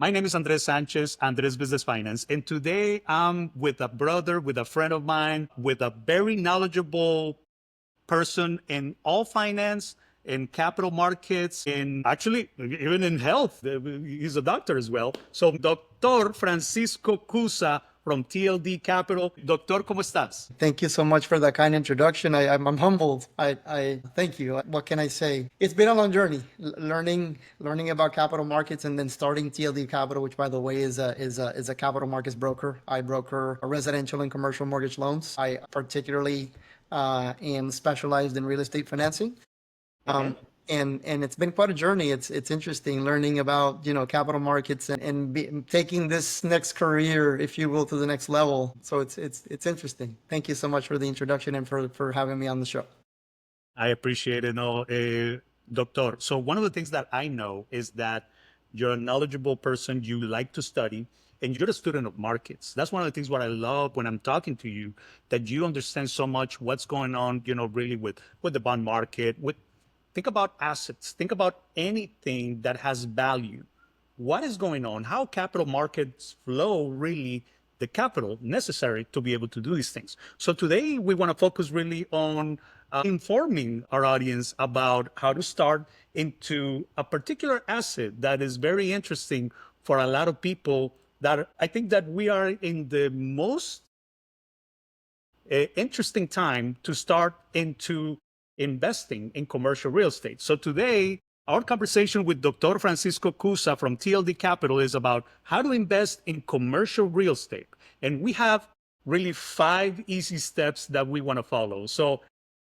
My name is Andres Sanchez, Andres Business Finance. And today I'm with a brother, with a friend of mine, with a very knowledgeable person in all finance, in capital markets, in actually even in health. He's a doctor as well. So, Dr. Francisco Cuza from TLD Capital. Doctor, ¿cómo estás? Thank you so much for that kind introduction. I'm humbled. I thank you. What can I say? It's been a long journey, learning about capital markets, and then starting TLD Capital, which by the way is a capital markets broker. I broker residential and commercial mortgage loans. I particularly am specialized in real estate financing. Um, and it's been quite a journey. It's interesting learning about capital markets and taking this next career, if you will, to the next level. So it's interesting. Thank you so much for the introduction and for having me on the show. I appreciate it, no, Doctor. So one of the things that I know is that you're a knowledgeable person. You like to study, and you're a student of markets. That's one of the things what I love when I'm talking to you, that you understand so much what's going on. Really with the bond market. Think about assets. Think about anything that has value. What is going on? How capital markets flow really the capital necessary to be able to do these things. So today we want to focus really on informing our audience about how to start into a particular asset that is very interesting for a lot of people. That I think that we are in the most interesting time to start into investing in commercial real estate. So today, our conversation with Dr. Francisco Cuza from TLD Capital is about how to invest in commercial real estate. And we have really 5 easy steps that we want to follow. So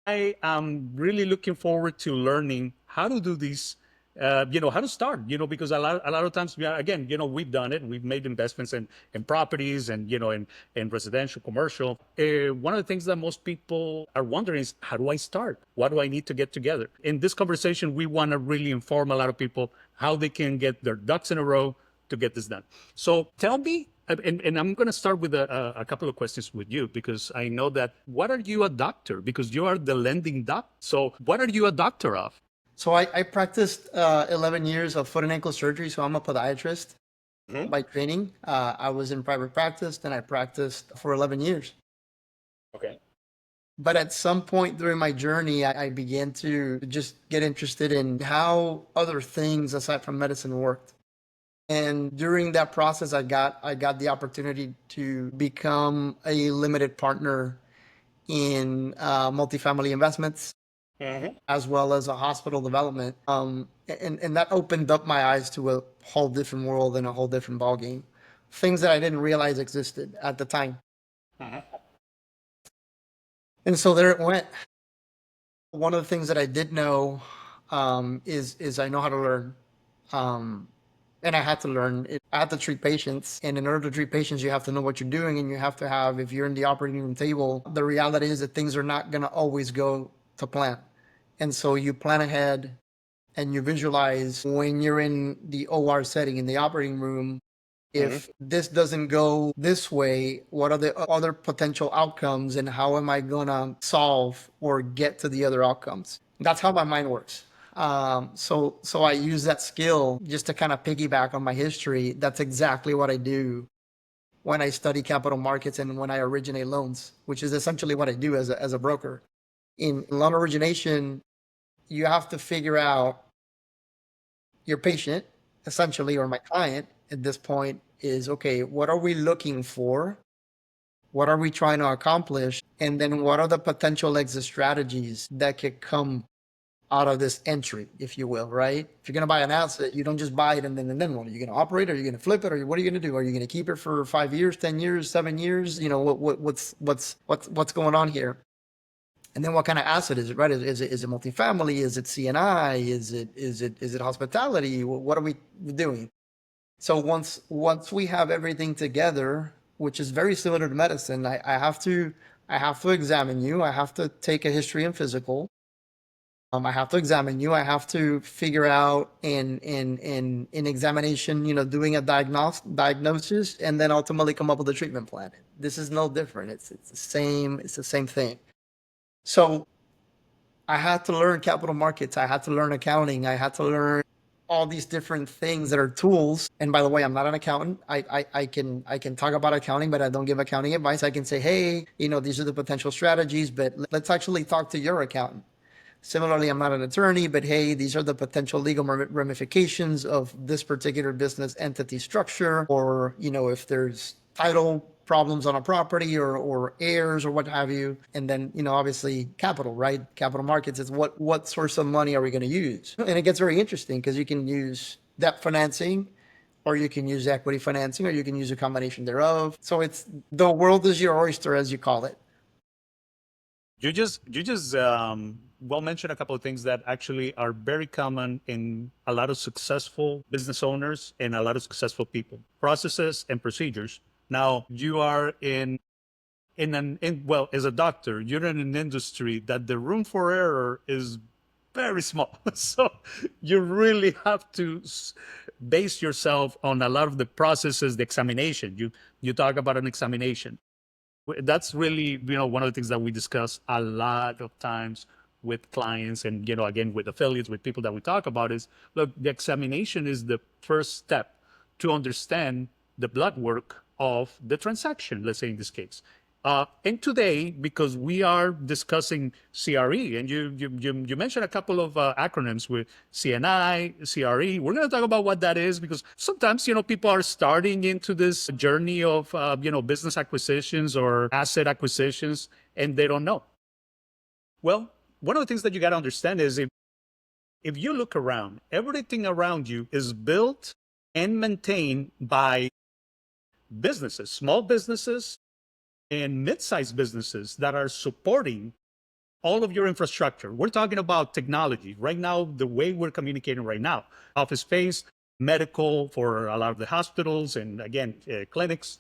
I am really looking forward to learning how to do these, how to start, because a lot of times, again, we've done it. We've made investments in properties and, in residential, commercial. One of the things that most people are wondering is, how do I start? What do I need to get together? In this conversation, we want to really inform a lot of people how they can get their ducks in a row to get this done. So tell me, and I'm going to start with a couple of questions with you, because I know that, what are you a doctor? Because you are the lending doc. So what are you a doctor of? So I practiced 11 years of foot and ankle surgery. So I'm a podiatrist by training. I was in private practice, and I practiced for 11 years. Okay. But at some point during my journey, I began to just get interested in how other things aside from medicine worked. And during that process, I got the opportunity to become a limited partner in multifamily investments as well as a hospital development. And that opened up my eyes to a whole different world and a whole different ballgame. Things that I didn't realize existed at the time. And so there it went. One of the things that I did know is I know how to learn. Um, and I had to learn. I had to treat patients. And in order to treat patients, you have to know what you're doing, and you have to have, if you're in the operating room table, the reality is that things are not going to always go to plan. And so you plan ahead and you visualize when you're in the OR setting, in the operating room, if this doesn't go this way, what are the other potential outcomes, and how am I going to solve or get to the other outcomes? That's how my mind works. So I use that skill just to kind of piggyback on my history. That's exactly what I do when I study capital markets and when I originate loans, which is essentially what I do as a broker. In loan origination, you have to figure out your patient, essentially, or my client at this point is, okay, what are we looking for? What are we trying to accomplish? And then what are the potential exit strategies that could come out of this entry, if you will, right? If you're going to buy an asset, you don't just buy it and then what? Are you going to operate it? Are you going to flip it? Or what are you going to do? Are you going to keep it for 5 years, 10 years, 7 years? What's going on here? And then what kind of asset is it, right? Is it multifamily? Is it CNI? Is it hospitality? What are we doing? So once we have everything together, which is very similar to medicine, I have to examine you. I have to take a history and physical. I have to examine you. I have to figure out in examination, doing a diagnosis, and then ultimately come up with a treatment plan. This is no different. It's the same thing. So I had to learn capital markets. I had to learn accounting. I had to learn all these different things that are tools. And by the way, I'm not an accountant. I can talk about accounting, but I don't give accounting advice. I can say, hey, these are the potential strategies, but let's actually talk to your accountant. Similarly, I'm not an attorney, but hey, these are the potential legal ramifications of this particular business entity structure, or, if there's title problems on a property or heirs or what have you. And then, obviously capital, right? Capital markets is what source of money are we going to use? And it gets very interesting because you can use debt financing, or you can use equity financing, or you can use a combination thereof. So it's the world is your oyster, as you call it. You just well mentioned a couple of things that actually are very common in a lot of successful business owners and a lot of successful people. Processes and procedures. Now you are well, as a doctor, you're in an industry that the room for error is very small. So you really have to base yourself on a lot of the processes, the examination. You talk about an examination. That's really, one of the things that we discuss a lot of times with clients and, again, with affiliates, with people that we talk about is, look, the examination is the first step to understand the blood work of the transaction, let's say in this case. And today, because we are discussing CRE, and you mentioned a couple of acronyms with CNI, CRE. We're going to talk about what that is because sometimes people are starting into this journey of business acquisitions or asset acquisitions, and they don't know. Well, one of the things that you got to understand is if you look around, everything around you is built and maintained by businesses, small businesses and mid-sized businesses that are supporting all of your infrastructure. We're talking about technology. Right now, the way we're communicating right now, office space, medical for a lot of the hospitals, and again, clinics.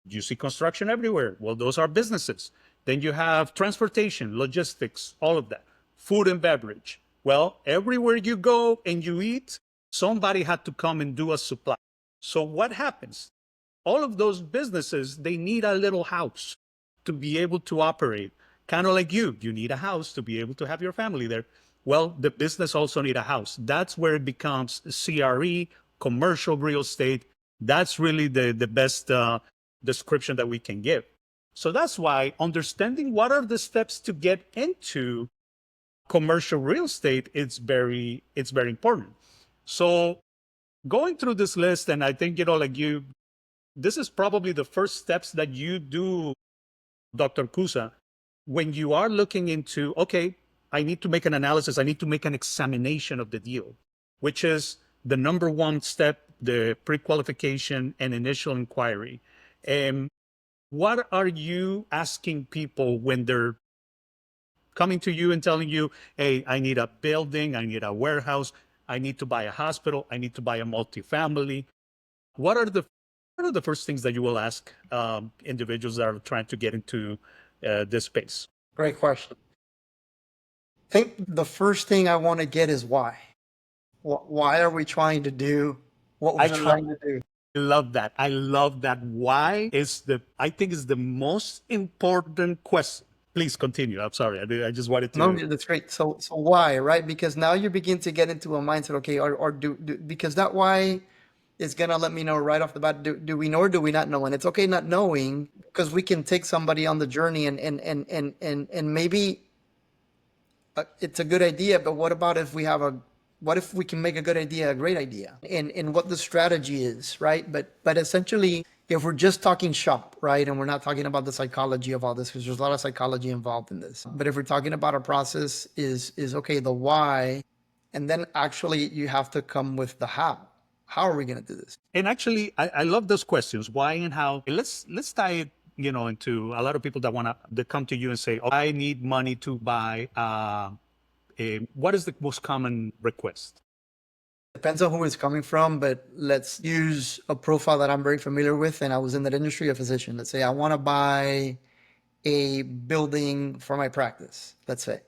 You see construction everywhere. Well, those are businesses. Then you have transportation, logistics, all of that. Food and beverage. Well, everywhere you go and you eat, somebody had to come and do a supply. So what happens? All of those businesses, they need a little house to be able to operate. Kind of like you need a house to be able to have your family there. Well, the business also need a house. That's where it becomes CRE, commercial real estate. That's really the best description that we can give. So that's why understanding what are the steps to get into commercial real estate, it's very important. So going through this list, and I think, this is probably the first steps that you do, Dr. Cuza, when you are looking into, okay, I need to make an analysis, I need to make an examination of the deal, which is the number one step, the pre-qualification and initial inquiry. And what are you asking people when they're coming to you and telling you, hey, I need a building, I need a warehouse, I need to buy a hospital, I need to buy a multifamily? What are the first things that you will ask individuals that are trying to get into this space? Great question. I think the first thing I want to get is why. Why are we trying to do what we're trying to do? I love that. I love that. Why is I think is the most important question. Please continue. I'm sorry. I just wanted to. No, that's great. So why, right? Because now you begin to get into a mindset, okay, or because that why is gonna let me know right off the bat, do we know or do we not know? And it's okay not knowing because we can take somebody on the journey and maybe it's a good idea, but what if we can make a good idea a great idea, and what the strategy is, right? But essentially, if we're just talking shop, right, and we're not talking about the psychology of all this, because there's a lot of psychology involved in this, but if we're talking about a process, is okay, the why, and then actually you have to come with the how. How are we going to do this? And actually, I love those questions. Why and how? Let's tie it, into a lot of people that come to you and say, oh, I need money to buy. What is the most common request? Depends on who it's coming from, but let's use a profile that I'm very familiar with, and I was in that industry, a physician. Let's say I want to buy a building for my practice, let's say.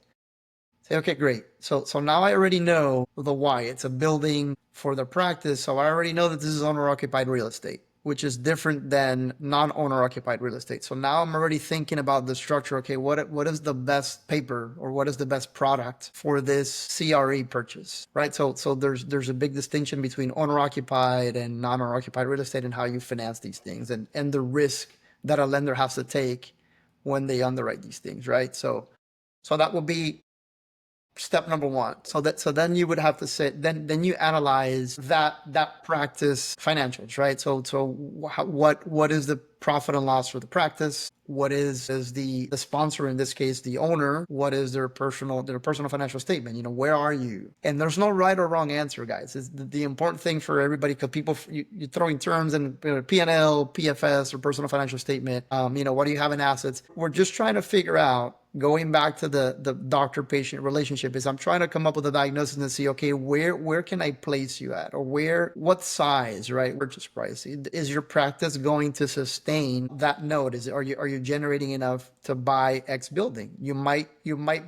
Say, okay, great. So now I already know the why. It's a building for the practice, so I already know that this is owner-occupied real estate, which is different than non-owner occupied real estate. So now I'm already thinking about the structure. Okay, what is the best paper or what is the best product for this CRE purchase, right? So there's a big distinction between owner occupied and non-owner occupied real estate and how you finance these things and the risk that a lender has to take when they underwrite these things, right? So that would be step number one. So then you would have to say then you analyze that practice financials, right? What is the profit and loss for the practice? What is the sponsor, in this case the owner, what is their personal financial statement? You know, where are you? And there's no right or wrong answer, guys. It's the important thing for everybody, because people you're throwing terms and P&L, PFS, or personal financial statement. You know, what do you have in assets? We're just trying to figure out, going back to the doctor-patient relationship, is I'm trying to come up with a diagnosis and see, okay, where can I place you at, or what size, right? Purchase price. Is your practice going to sustain that note? Are you generating enough to buy X building? You might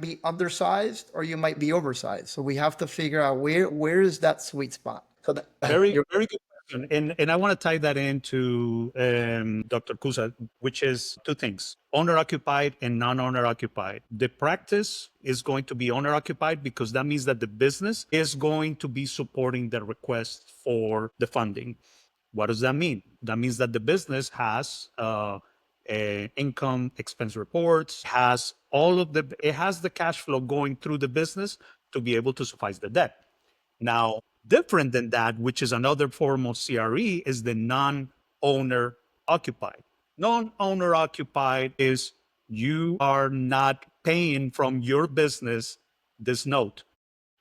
be undersized or you might be oversized. So we have to figure out where is that sweet spot. So that Very, very good question. And I want to tie that into Dr. Cuza, which is two things: owner occupied and non-owner occupied. The practice is going to be owner occupied because that means that the business is going to be supporting the request for the funding. What does that mean? That means that the business has income expense reports, it has the cash flow going through the business to be able to suffice the debt. Now, different than that, which is another form of CRE, is the non-owner occupied. Non-owner occupied is you are not paying from your business this note.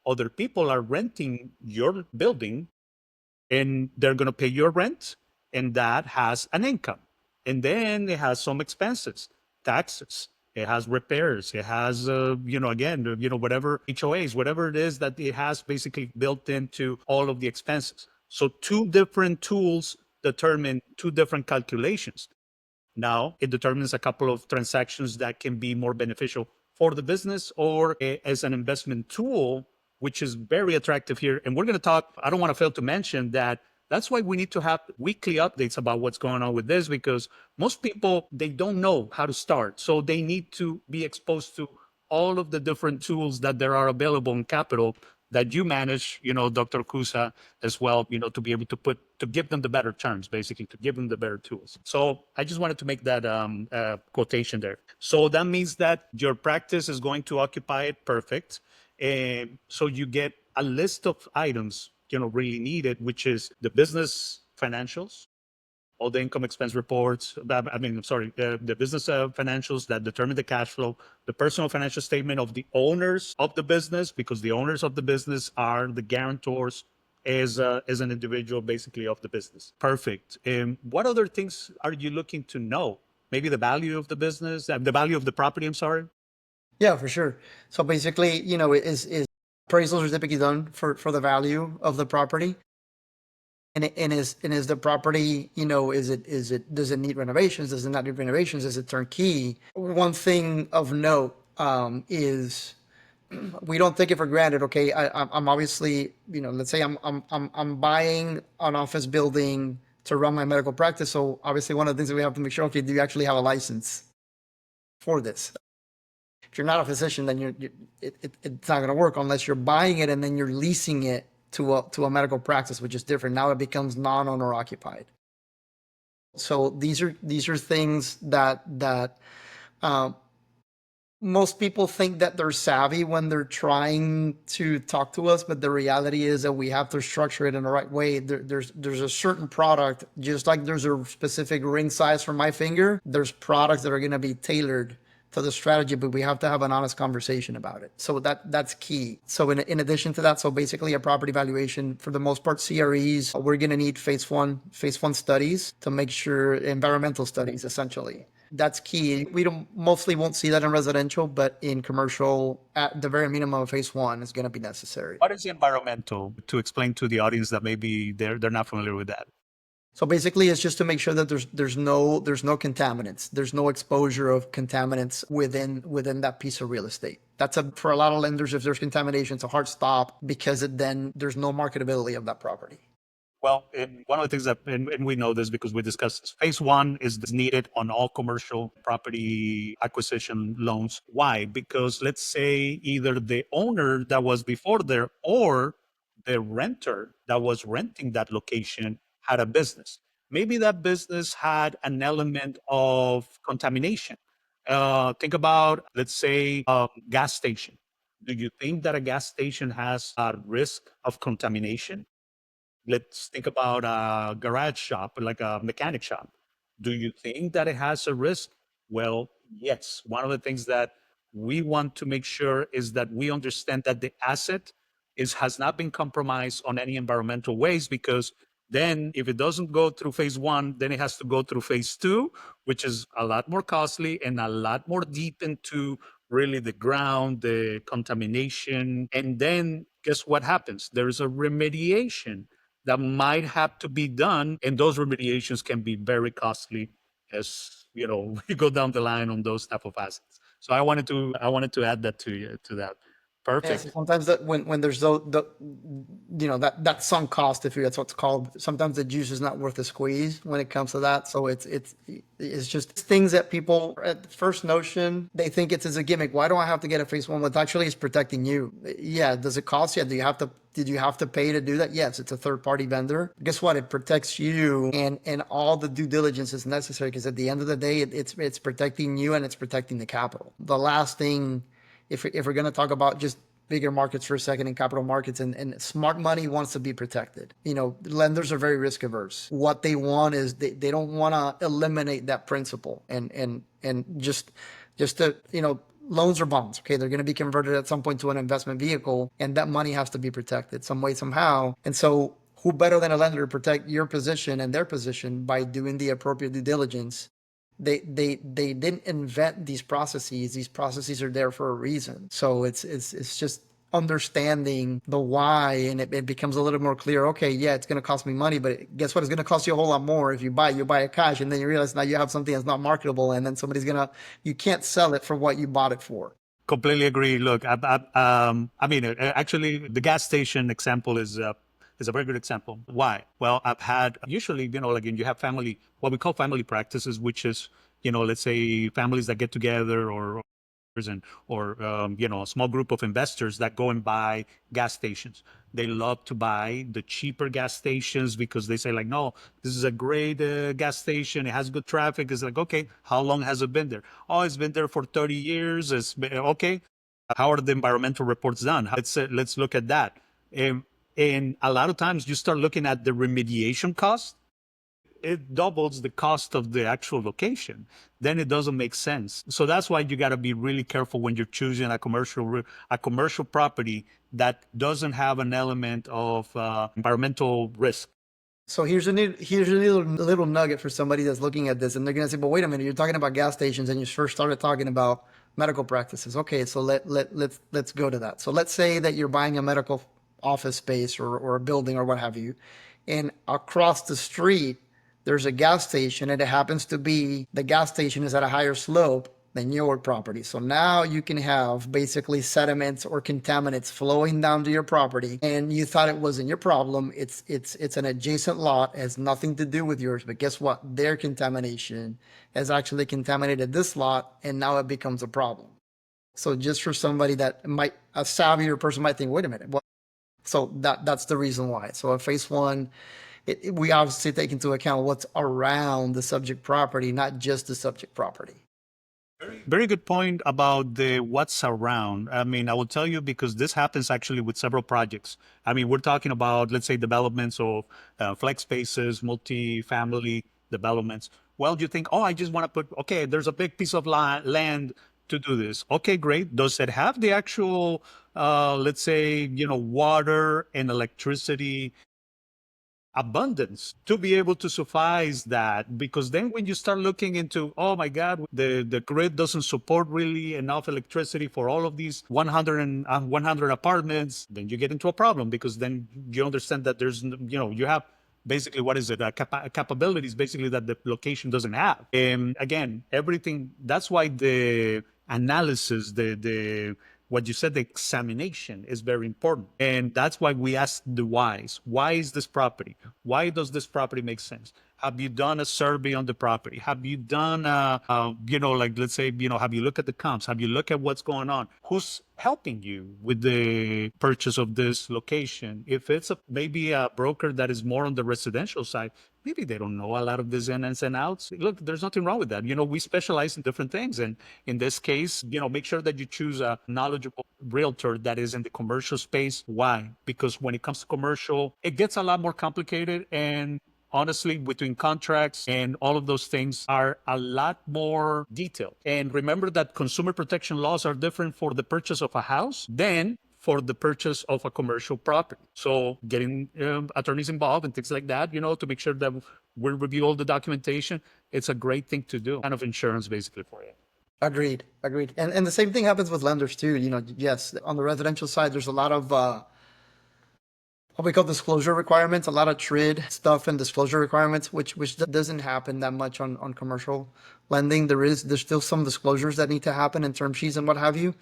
Other people are renting your building and they're going to pay your rent, and that has an income. And then it has some expenses, taxes, it has repairs, it has again, whatever HOAs, whatever it is that it has basically built into all of the expenses. So two different tools determine two different calculations. Now it determines a couple of transactions that can be more beneficial for the business or as an investment tool, which is very attractive here. And we're going to talk, I don't want to fail to mention that that's why we need to have weekly updates about what's going on with this, because most people, they don't know how to start. So they need to be exposed to all of the different tools that there are available in capital that you manage, Dr. Cusa, as well, to be able to give them the better terms, basically, to give them the better tools. So I just wanted to make that quotation there. So that means that your practice is going to occupy it. Perfect. And so you get a list of items, really needed, which is the business financials, all the income expense reports. The business financials that determine the cash flow, the personal financial statement of the owners of the business, because the owners of the business are the guarantors as an individual, basically, of the business. Perfect. What other things are you looking to know? Maybe the value of the business, the value of the property. I'm sorry. Yeah, for sure. So basically, is appraisals are typically done for the value of the property. And is the property, does it need renovations? Does it not need renovations? Is it turnkey? One thing of note is we don't take it for granted. Okay, I'm obviously, let's say I'm buying an office building to run my medical practice. So obviously, one of the things that we have to make sure, okay, do you actually have a license for this? If you're not a physician, then it's not going to work unless you're buying it and then you're leasing it to a medical practice, which is different. Now it becomes non-owner occupied. So these are things that most people think that they're savvy when they're trying to talk to us, but the reality is that we have to structure it in the right way. There's a certain product, just like there's a specific ring size for my finger, there's products that are going to be tailored to the strategy, but we have to have an honest conversation about it. So that's key. So in addition to that, so basically a property valuation, for the most part, CREs, we're going to need phase one studies to make sure, environmental studies, essentially. That's key. We mostly won't see that in residential, but in commercial, at the very minimum, phase one is going to be necessary. What is the environmental, to explain to the audience that maybe they're not familiar with that? So basically, it's just to make sure that there's no contaminants, there's no exposure of contaminants within that piece of real estate. That's for a lot of lenders, if there's contamination, it's a hard stop, because then there's no marketability of that property. Well, and one of the things that, and we know this because we discussed this, phase one is needed on all commercial property acquisition loans. Why? Because let's say either the owner that was before there or the renter that was renting that location had a business. Maybe that business had an element of contamination. Think about, let's say, a gas station. Do you think that a gas station has a risk of contamination? Let's think about a garage shop, like a mechanic shop. Do you think that it has a risk? Well, yes. One of the things that we want to make sure is that we understand that the asset has not been compromised on any environmental ways, because then if it doesn't go through phase one, then it has to go through phase two, which is a lot more costly and a lot more deep into really the ground, the contamination. And then guess what happens? There's a remediation that might have to be done, and those remediations can be very costly as we go down the line on those type of assets. So I wanted to add that to you, to that. Yes, Perfect. sometimes that when there's that sunk cost, if you that's what's called. Sometimes the juice is not worth the squeeze when it comes to that. So it's just things that people at the first notion they think it's as a gimmick. Why do I have to get a phase one? But actually, it's protecting you. Yeah, does it cost you? Do you have to? Did you have to pay to do that? Yes, it's a third party vendor. Guess what? It protects you, and all the due diligence is necessary because at the end of the day, it's protecting you and it's protecting the capital. The last thing, if we're going to talk about just bigger markets for a second in capital markets, and smart money wants to be protected. Lenders are very risk averse. What they want is they don't want to eliminate that principle, and just to, loans or bonds. Okay. They're going to be converted at some point to an investment vehicle, and that money has to be protected some way, somehow. And so who better than a lender to protect your position and their position by doing the appropriate due diligence? They didn't invent these processes. These processes are there for a reason. So it's just understanding the why, and it becomes a little more clear. Okay, yeah, it's going to cost me money, but guess what? It's going to cost you a whole lot more if you buy it cash, and then you realize now you have something that's not marketable, and then you can't sell it for what you bought it for. Completely agree. Look, I mean, actually, the gas station example is a very good example. Why? Well, I've had usually, like you have family, what we call family practices, which is, let's say families that get together, and or a small group of investors that go and buy gas stations. They love to buy the cheaper gas stations because they say like, no, this is a great gas station. It has good traffic. It's like, okay, how long has it been there? Oh, it's been there for 30 years. It's been, okay. How are the environmental reports done? Let's look at that. And a lot of times you start looking at the remediation cost, it doubles the cost of the actual location, then it doesn't make sense. So that's why you got to be really careful when you're choosing a commercial property that doesn't have an element of environmental risk. So here's a little nugget for somebody that's looking at this, and they're gonna say, "But wait a minute, you're talking about gas stations, and you first started talking about medical practices." Okay, so let's go to that. So let's say that you're buying a medical office space or a building or what have you, and across the street there's a gas station, and it happens to be the gas station is at a higher slope than your property. So now you can have basically sediments or contaminants flowing down to your property, and you thought it wasn't your problem. It's an adjacent lot, it has nothing to do with yours. But guess what? Their contamination has actually contaminated this lot, and now it becomes a problem. So just for somebody that might a savvier person might think, wait a minute, what? So that's the reason why. So at phase one, we obviously take into account what's around the subject property, not just the subject property. Very good point about the what's around. I mean, I will tell you because this happens actually with several projects. I mean, we're talking about, let's say, developments of flex spaces, multi-family developments. Well, you think, oh, I just want to put, okay, there's a big piece of land to do this. Okay, great. Does it have the actual, let's say, water and electricity abundance to be able to suffice that? Because then when you start looking into, oh my god, the grid doesn't support really enough electricity for all of these 100 apartments, then you get into a problem, because then you understand that you have basically, what is it, capabilities basically that the location doesn't have. And again, everything, that's why the analysis, the what you said, the examination is very important. And that's why we ask the whys. Why is this property? Why does this property make sense? Have you done a survey on the property? Have you done, like let's say, have you looked at the comps? Have you looked at what's going on? Who's helping you with the purchase of this location? If it's maybe a broker that is more on the residential side, maybe they don't know a lot of this ins and outs. Look, there's nothing wrong with that. We specialize in different things. And in this case, make sure that you choose a knowledgeable realtor that is in the commercial space. Why? Because when it comes to commercial, it gets a lot more complicated. And honestly, between contracts and all of those things are a lot more detailed. And remember that consumer protection laws are different for the purchase of a house than for the purchase of a commercial property. So getting attorneys involved and things like that, to make sure that we review all the documentation, it's a great thing to do. Kind of insurance basically for you. Agreed. Agreed. And the same thing happens with lenders too. Yes, on the residential side, there's a lot of what we call disclosure requirements, a lot of TRID stuff and disclosure requirements, which doesn't happen that much on commercial lending. There's still some disclosures that need to happen in term sheets and what have you.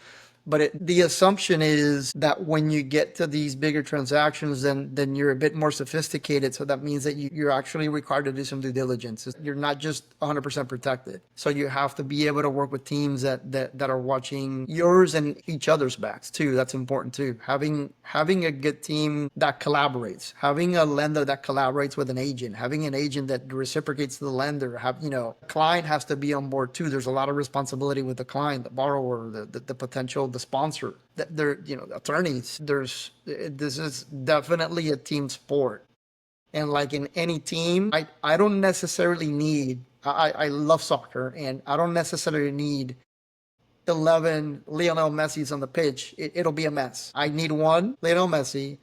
But the assumption is that when you get to these bigger transactions, then you're a bit more sophisticated. So that means that you're actually required to do some due diligence. You're not just 100% protected. So you have to be able to work with teams that are watching yours and each other's backs too. That's important too. Having a good team that collaborates, having a lender that collaborates with an agent, having an agent that reciprocates to the lender. Client has to be on board too. There's a lot of responsibility with the client, the borrower, the potential, the sponsor, attorneys. This is definitely a team sport. And like in any team, I don't necessarily need, I love soccer and I don't necessarily need 11 Lionel Messi's on the pitch. It'll be a mess. I need one Lionel Messi,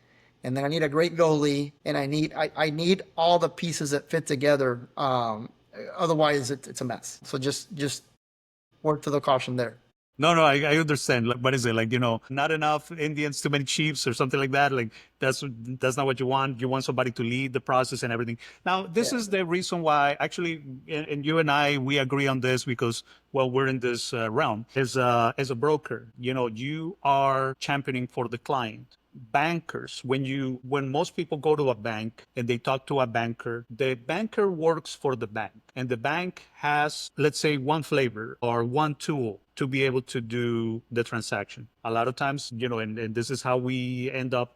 and then I need a great goalie, and I need all the pieces that fit together. Otherwise it's a mess. So just word to the caution there. No, I understand. Like, what is it? Like, not enough Indians, too many chiefs or something like that. Like, that's not what you want. You want somebody to lead the process and everything. Now, this is the reason why, actually, and you and I, we agree on this because, well, we're in this realm. As a broker, you are championing for the client. Bankers, when most people go to a bank and they talk to a banker, the banker works for the bank, and the bank has, let's say, one flavor or one tool to be able to do the transaction. A lot of times, and this is how we end up,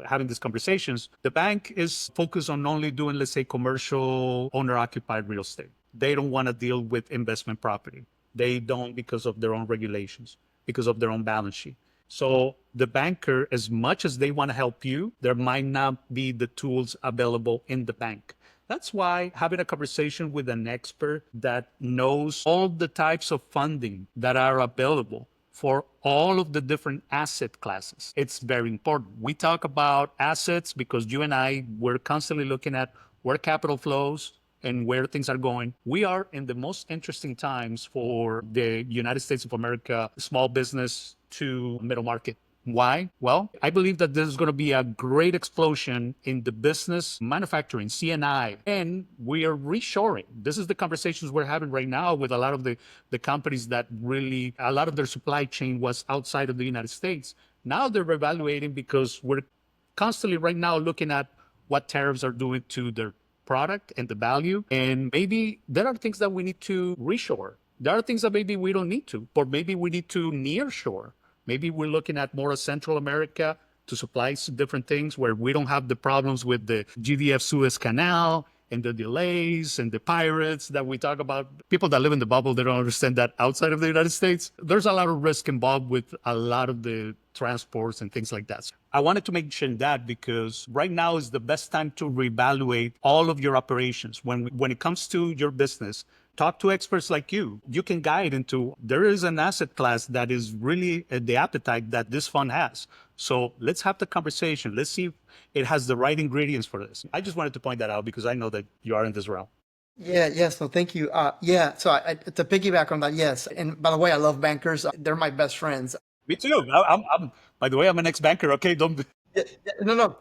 having these conversations. The bank is focused on only doing, let's say, commercial owner-occupied real estate. They don't want to deal with investment property. They don't, because of their own regulations, because of their own balance sheet. So the banker, as much as they want to help you, there might not be the tools available in the bank. That's why having a conversation with an expert that knows all the types of funding that are available for all of the different asset classes, it's very important. We talk about assets because you and I, we're constantly looking at where capital flows and where things are going. We are in the most interesting times for the United States of America, small business to middle market. Why? Well, I believe that this is going to be a great explosion in the business, manufacturing, CNI, and we are reshoring. This is the conversations we're having right now with a lot of the companies that really, a lot of their supply chain was outside of the United States. Now they're evaluating because we're constantly right now looking at what tariffs are doing to their product and the value. And maybe there are things that we need to reshore. There are things that maybe we don't need to, or maybe we need to nearshore. Maybe we're looking at more of Central America to supply different things where we don't have the problems with the GDF Suez Canal and the delays and the pirates that we talk about. People that live in the bubble, they don't understand that outside of the United States, there's a lot of risk involved with a lot of the transports and things like that. I wanted to mention that because right now is the best time to reevaluate all of your operations. When it comes to your business, talk to experts like you. You can guide into, there is an asset class that is really the appetite that this fund has. So let's have the conversation. Let's see if it has the right ingredients for this. I just wanted to point that out because I know that you are in this realm. Yeah, yes, no, thank you. So to piggyback on that, yes. And by the way, I love bankers. They're my best friends. Me too. By the way, I'm an ex-banker. Okay, don't. Yeah, no, no,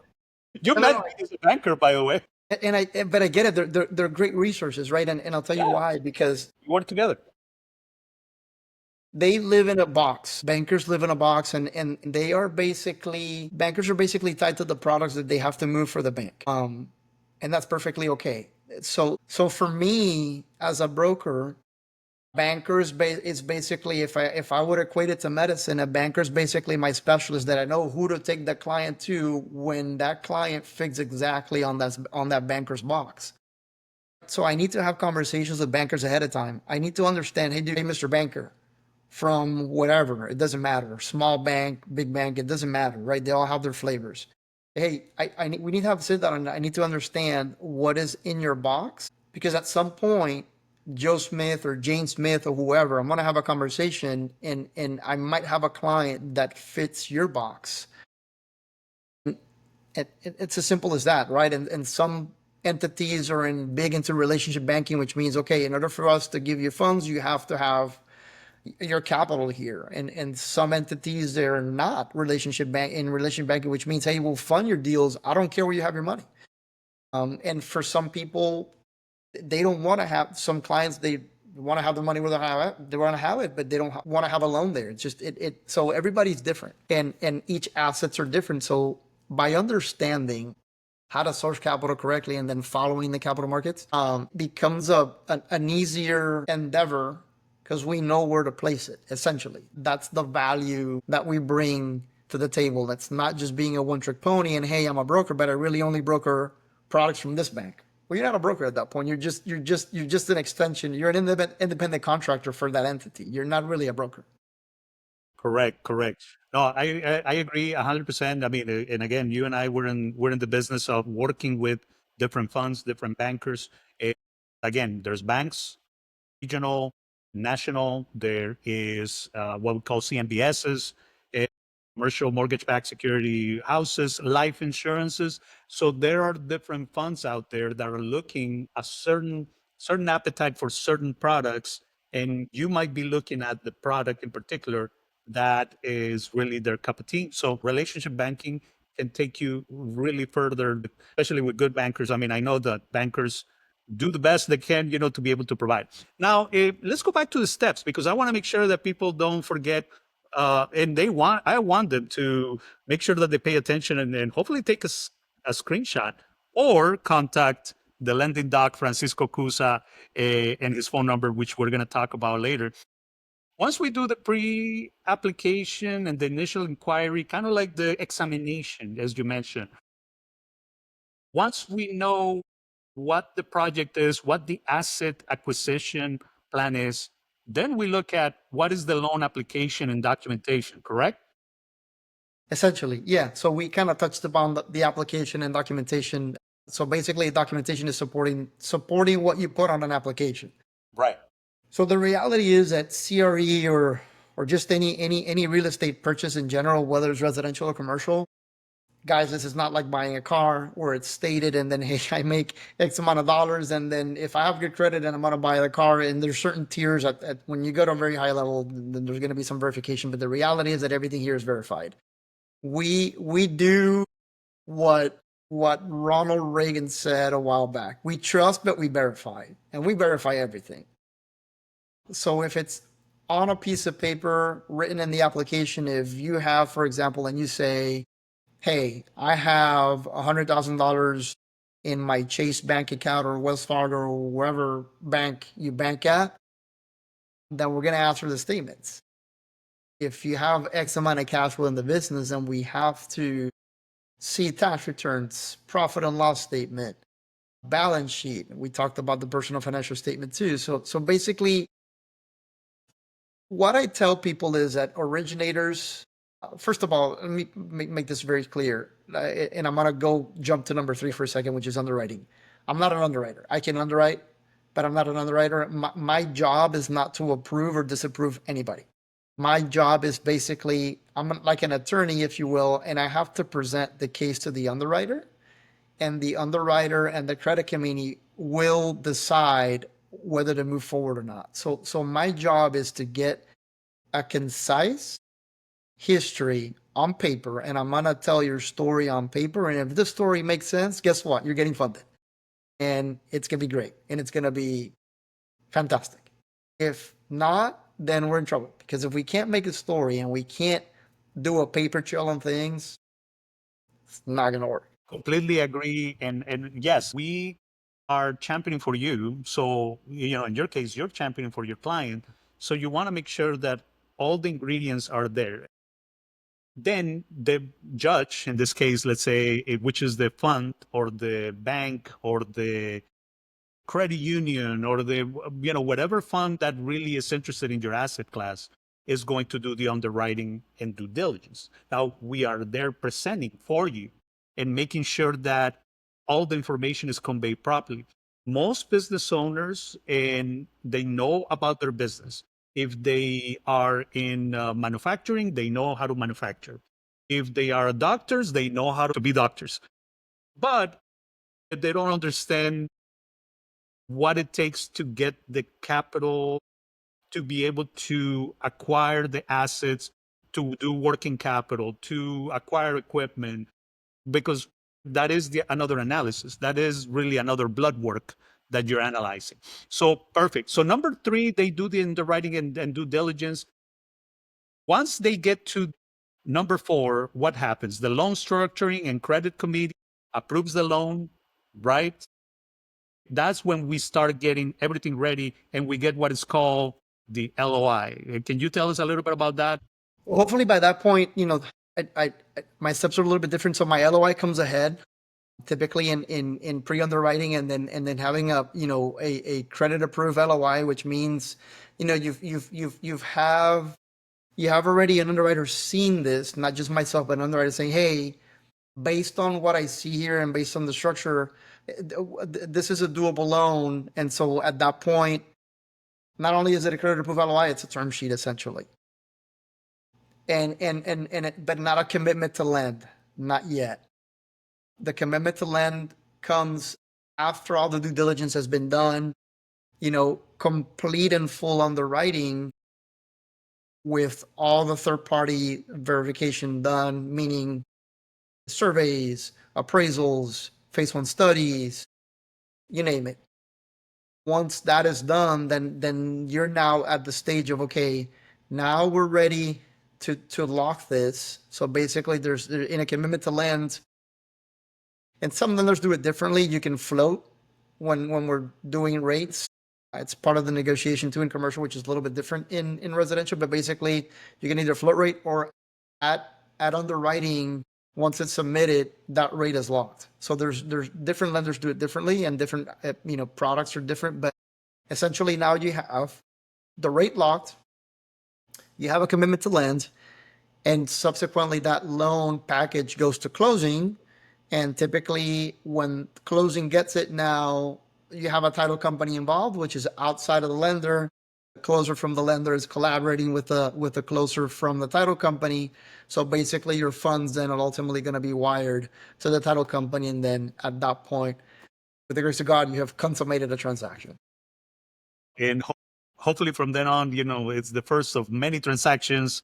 You no, no, met no. me as a banker, by the way. But I get it. They're great resources, right? And I'll tell you why, because We work together. they live in a box. Bankers live in a box, and they are basically, bankers are basically tied to the products that they have to move for the bank. And that's perfectly okay. So for me as a broker, is basically, if I would equate it to medicine, a banker is basically my specialist that I know who to take the client to when that client fits exactly on that banker's box. So I need to have conversations with bankers ahead of time. I need to understand, hey, Mr. Banker, from whatever, it doesn't matter, small bank, big bank, it doesn't matter, right? They all have their flavors. Hey, we need to have a sit down, and I need to understand what is in your box, because at some point, Joe Smith or Jane Smith or whoever, I'm going to have a conversation, and I might have a client that fits your box. It's as simple as that, right? And some entities are big into relationship banking, which means, okay, in order for us to give you funds, you have to have your capital here. And some entities, they're not relationship banking, which means, hey, we'll fund your deals. I don't care where you have your money. And for some people, they don't want to have, some clients, they want to have the money where they want to have it, but they don't want to have a loan there. It's just, so everybody's different, and each assets are different. So by understanding how to source capital correctly and then following the capital markets becomes an easier endeavor, because we know where to place it. Essentially, that's the value that we bring to the table. That's not just being a one-trick pony and, hey, I'm a broker, but I really only broker products from this bank. Well, you're not a broker at that point. You're just an extension. You're an independent contractor for that entity. You're not really a broker. Correct, correct. No, I agree 100%. I mean, and again, you and I we're in the business of working with different funds, different bankers. Again, there's banks, regional, national. There is what we call CMBSs, uh, commercial mortgage-backed security houses, life insurances. So there are different funds out there that are looking a certain appetite for certain products, and you might be looking at the product in particular that is really their cup of tea. So relationship banking can take you really further, especially with good bankers. I mean, I know that bankers do the best they can, to be able to provide. Now, let's go back to the steps, because I want to make sure that people don't forget, and I want them to make sure that they pay attention, and hopefully take a screenshot or contact the lending doc, Francisco Cuza, and his phone number, which we're going to talk about later. Once we do the pre-application and the initial inquiry, kind of like the examination, as you mentioned, once we know what the project is, what the asset acquisition plan is, then we look at what is the loan application and documentation, correct? Essentially, yeah. So we kind of touched upon the application and documentation. So basically, documentation is supporting what you put on an application. Right. So the reality is that CRE, or just any real estate purchase in general, whether it's residential or commercial, guys, this is not like buying a car where it's stated, and then, hey, I make X amount of dollars, and then if I have good credit and I'm gonna buy the car, and there's certain tiers when you go to a very high level, then there's gonna be some verification. But the reality is that everything here is verified. We do what Ronald Reagan said a while back. We trust, but we verify, and we verify everything. So if it's on a piece of paper written in the application, if you have, for example, and you say, hey, I have $100,000 in my Chase bank account or Wells Fargo or wherever bank you bank at, then we're going to ask for the statements. If you have X amount of cash flow in the business, then we have to see tax returns, profit and loss statement, balance sheet. We talked about the personal financial statement too. So basically, what I tell people is that originators, first of all, let me make this very clear. And I'm going to jump to number 3 for a second, which is underwriting. I'm not an underwriter. I can underwrite, but I'm not an underwriter. My job is not to approve or disapprove anybody. My job is basically, I'm like an attorney, if you will, and I have to present the case to the underwriter, and the underwriter and the credit committee will decide whether to move forward or not. So my job is to get a concise history on paper, and I'm gonna tell your story on paper. And if this story makes sense, guess what? You're getting funded, and it's gonna be great, and it's gonna be fantastic. If not, then we're in trouble. Because if we can't make a story and we can't do a paper trail on things, it's not going to work. Completely agree. And yes, we are championing for you. So, in your case, you're championing for your client. So you want to make sure that all the ingredients are there. Then the judge, in this case, let's say, which is the fund or the bank or the credit union or the, whatever fund that really is interested in your asset class, is going to do the underwriting and due diligence. Now, we are there presenting for you and making sure that all the information is conveyed properly. Most business owners, and they know about their business. If they are in manufacturing, they know how to manufacture. If they are doctors, they know how to be doctors. But they don't understand what it takes to get the capital to be able to acquire the assets, to do working capital, to acquire equipment, because that is another analysis. That is really another blood work that you're analyzing. So perfect. So number three, they do the underwriting and due diligence. Once they get to number four, what happens? The loan structuring and credit committee approves the loan, right? That's when we start getting everything ready and we get what is called the LOI. Can you tell us a little bit about that? Well, hopefully by that point, my steps are a little bit different. So my LOI comes ahead, typically in pre-underwriting, and then having a credit approved LOI, which means, you have already an underwriter seen this, not just myself, but an underwriter saying, hey, based on what I see here and based on the structure, this is a doable loan. And so at that point, not only is it a credit approved LOI, it's a term sheet essentially. But not a commitment to lend, not yet. The commitment to lend comes after all the due diligence has been done, complete and full underwriting with all the third party verification done, meaning surveys, appraisals, phase one studies, you name it. Once that is done, then you're now at the stage of, okay, now we're ready to lock this. So basically there's in a commitment to lend, and some lenders do it differently. You can float when we're doing rates. It's part of the negotiation too in commercial, which is a little bit different in residential, but basically you can either float rate or at underwriting, once it's submitted, that rate is locked. So there's different lenders do it differently, and different products are different, but essentially now you have the rate locked, you have a commitment to lend, and subsequently that loan package goes to closing. And typically when closing gets it, now you have a title company involved, which is outside of the lender. The closer from the lender is collaborating with the closer from the title company. So basically your funds then are ultimately going to be wired to the title company. And then at that point, with the grace of God, you have consummated a transaction. And hopefully from then on, it's the first of many transactions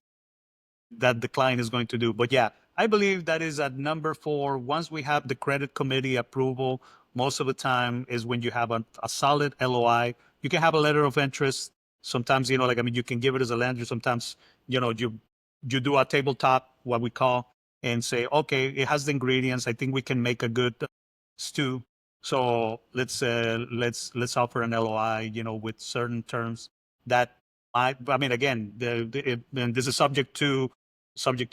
that the client is going to do. But yeah, I believe that is at number four. Once we have the credit committee approval, most of the time is when you have a solid LOI. You can have a letter of interest. Sometimes, you can give it as a lender. Sometimes, you do a tabletop, what we call, and say, okay, it has the ingredients. I think we can make a good stew. So let's offer an LOI, with certain terms that again, and this is subject to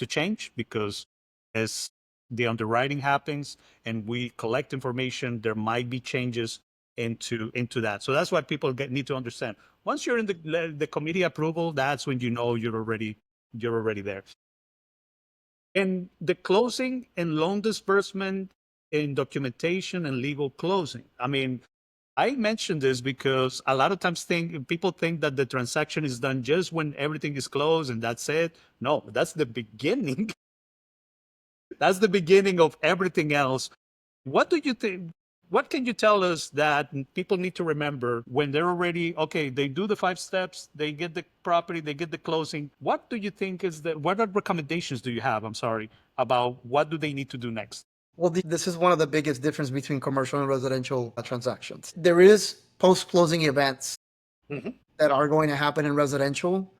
change, because as the underwriting happens and we collect information, there might be changes into that. So that's what people need to understand. Once you're in the committee approval, that's when you're already there. And the closing and loan disbursement in documentation and legal closing. I mentioned this because a lot of times people think that the transaction is done just when everything is closed and that's it. No, that's the beginning. That's the beginning of everything else. What do you think? What can you tell us that people need to remember when they're already, okay, they do the 5 steps, they get the property, they get the closing. What do you think what are recommendations do you have, I'm sorry, about what do they need to do next? Well, this is one of the biggest difference between commercial and residential transactions. There is post-closing events. Mm-hmm. that are going to happen in residential.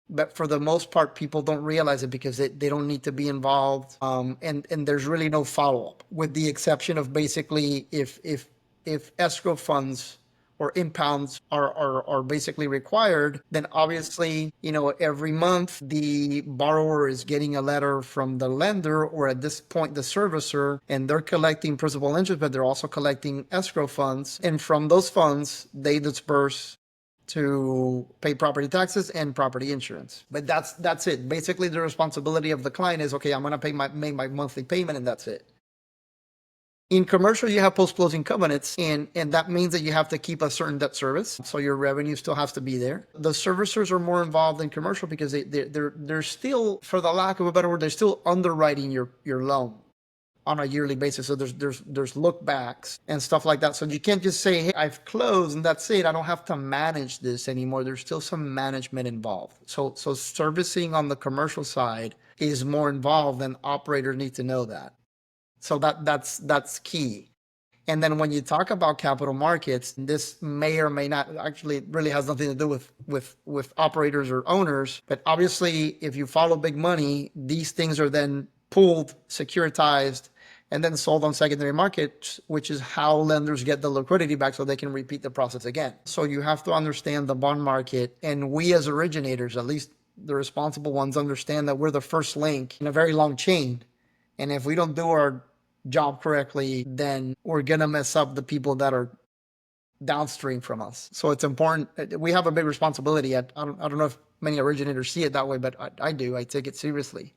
But for the most part, people don't realize it because they don't need to be involved. And there's really no follow up, with the exception of basically if escrow funds or impounds are basically required, then obviously, every month the borrower is getting a letter from the lender, or at this point the servicer, and they're collecting principal interest, but they're also collecting escrow funds. And from those funds, they disperse to pay property taxes and property insurance. But that's it. Basically, the responsibility of the client is, okay, I'm going to make my monthly payment, and that's it. In commercial, you have post-closing covenants, and that means that you have to keep a certain debt service, so your revenue still has to be there. The servicers are more involved in commercial because they're still, for the lack of a better word, they're still underwriting your loan on a yearly basis. So there's look backs and stuff like that. So you can't just say, hey, I've closed and that's it. I don't have to manage this anymore. There's still some management involved. So servicing on the commercial side is more involved, and operators need to know that. So that's key. And then when you talk about capital markets, this may or may not, actually it really has nothing to do with operators or owners. But obviously, if you follow big money, these things are then pooled, securitized, and then sold on secondary markets, which is how lenders get the liquidity back so they can repeat the process again. So you have to understand the bond market. And we as originators, at least the responsible ones, understand that we're the first link in a very long chain. And if we don't do our job correctly, then we're going to mess up the people that are downstream from us. So it's important. We have a big responsibility. I don't know if many originators see it that way, but I do. I take it seriously.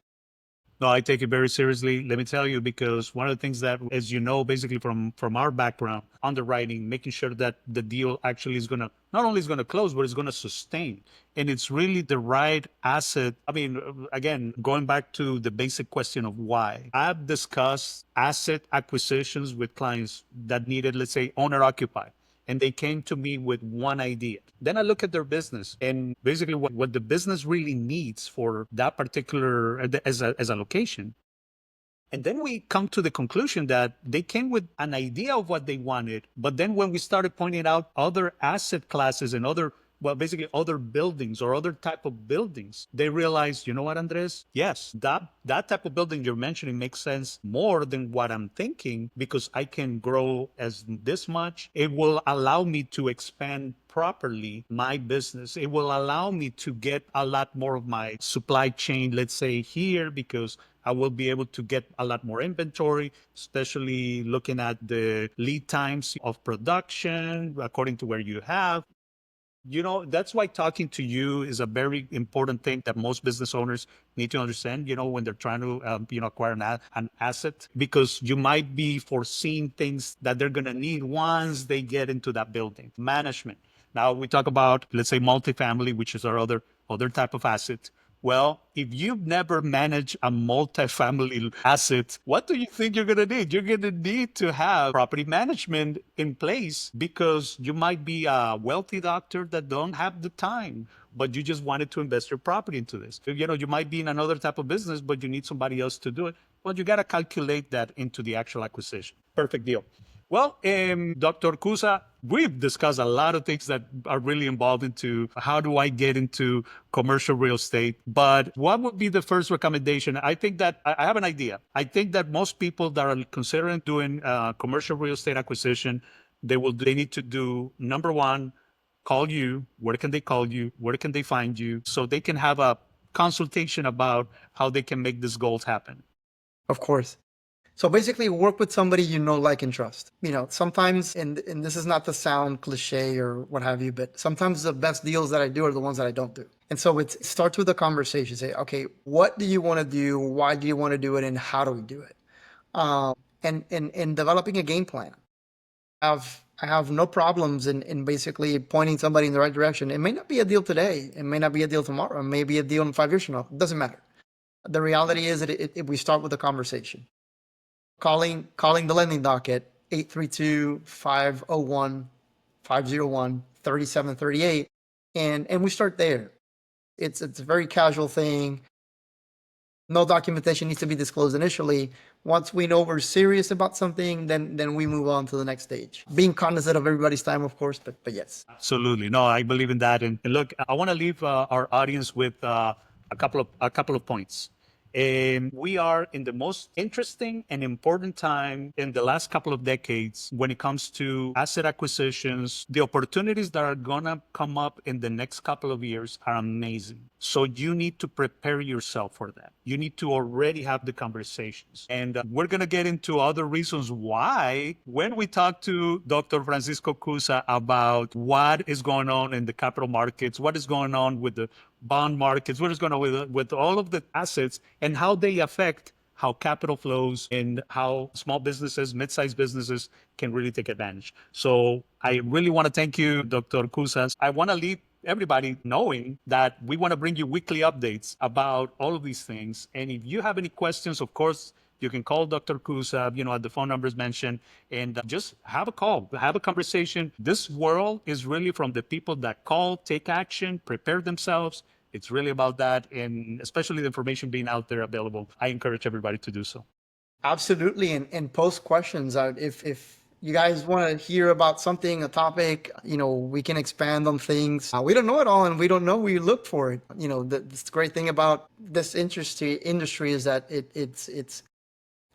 No, I take it very seriously. Let me tell you, because one of the things that, as you know, basically from our background, underwriting, making sure that the deal actually is gonna not only is gonna close, but it's gonna sustain, and it's really the right asset. I mean, again, going back to the basic question of why, I've discussed asset acquisitions with clients that needed, let's say, owner occupied, and they came to me with one idea. Then I look at their business and basically what the business really needs for that particular as a location. And then we come to the conclusion that they came with an idea of what they wanted. But then when we started pointing out other asset classes and other, well, basically other buildings or other type of buildings, they realized, you know what, Andres? Yes, that type of building you're mentioning makes sense more than what I'm thinking, because I can grow as this much. It will allow me to expand properly my business. It will allow me to get a lot more of my supply chain, let's say, here, because I will be able to get a lot more inventory, especially looking at the lead times of production according to where you have. That's why talking to you is a very important thing that most business owners need to understand, when they're trying to, acquire an asset, because you might be foreseeing things that they're going to need once they get into that building. Management. Now we talk about, let's say, multifamily, which is our other type of asset. Well, if you've never managed a multifamily asset, what do you think you're going to need? You're going to need to have property management in place, because you might be a wealthy doctor that don't have the time, but you just wanted to invest your property into this. You might be in another type of business, but you need somebody else to do it. Well, you got to calculate that into the actual acquisition. Perfect deal. Well, Dr. Cuza, we've discussed a lot of things that are really involved into how do I get into commercial real estate. But what would be the first recommendation? I think that I have an idea. I think that most people that are considering doing commercial real estate acquisition, they need to do, number one, call you. Where can they call you? Where can they find you? So they can have a consultation about how they can make these goals happen. Of course. So basically, work with somebody you know, like, and trust. Sometimes, and this is not to sound cliche or what have you, but sometimes the best deals that I do are the ones that I don't do. And so it starts with a conversation. Say, okay, what do you want to do? Why do you want to do it? And how do we do it? And developing a game plan. I have no problems in basically pointing somebody in the right direction. It may not be a deal today. It may not be a deal tomorrow. It may be a deal in 5 years from now. It doesn't matter. The reality is that we start with a conversation. Calling the lending docket, 832-501-501-3738. And we start there. It's a very casual thing. No documentation needs to be disclosed initially. Once we know we're serious about something, then we move on to the next stage. Being cognizant of everybody's time, of course, but yes. Absolutely. No, I believe in that. And look, I want to leave our audience with a couple of points. We are in the most interesting and important time in the last couple of decades when it comes to asset acquisitions. The opportunities that are going to come up in the next couple of years are amazing. So you need to prepare yourself for that. You need to already have the conversations. And we're going to get into other reasons why when we talk to Dr. Francisco Cuza about what is going on in the capital markets, what is going on with the bond markets, what is going on with all of the assets and how they affect how capital flows and how small businesses, mid-sized businesses can really take advantage. So I really want to thank you, Dr. Cusa. I want to leave everybody knowing that we want to bring you weekly updates about all of these things. And if you have any questions, of course, you can call Dr. Cusa, at the phone numbers mentioned, and just have a call, have a conversation. This world is really from the people that call, take action, prepare themselves. It's really about that, and especially the information being out there available. I encourage everybody to do so. Absolutely, and post questions. If you guys want to hear about something, a topic, we can expand on things. We don't know it all, and we don't know. We look for it. The great thing about this industry is that it's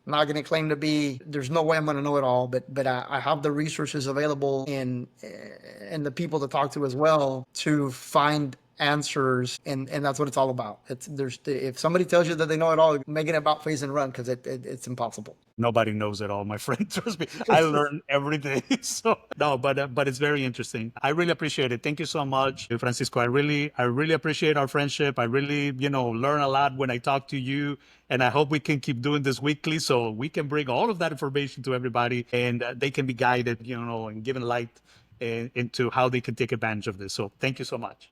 I'm not going to claim to be. There's no way I'm going to know it all, but I have the resources available and the people to talk to as well to find answers, and that's what it's all about. If somebody tells you that they know it all, make it about face and run, because it's impossible. Nobody knows it all, my friend. Trust me, I learn every day. So no, but it's very interesting. I really appreciate it. Thank you so much, Francisco. I really appreciate our friendship. I really learn a lot when I talk to you, and I hope we can keep doing this weekly so we can bring all of that information to everybody, and they can be guided, and given light into how they can take advantage of this. So thank you so much.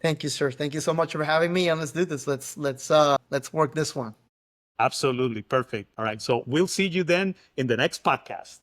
Thank you, sir. Thank you so much for having me, and let's do this. Let's work this one. Absolutely perfect. All right, so we'll see you then in the next podcast.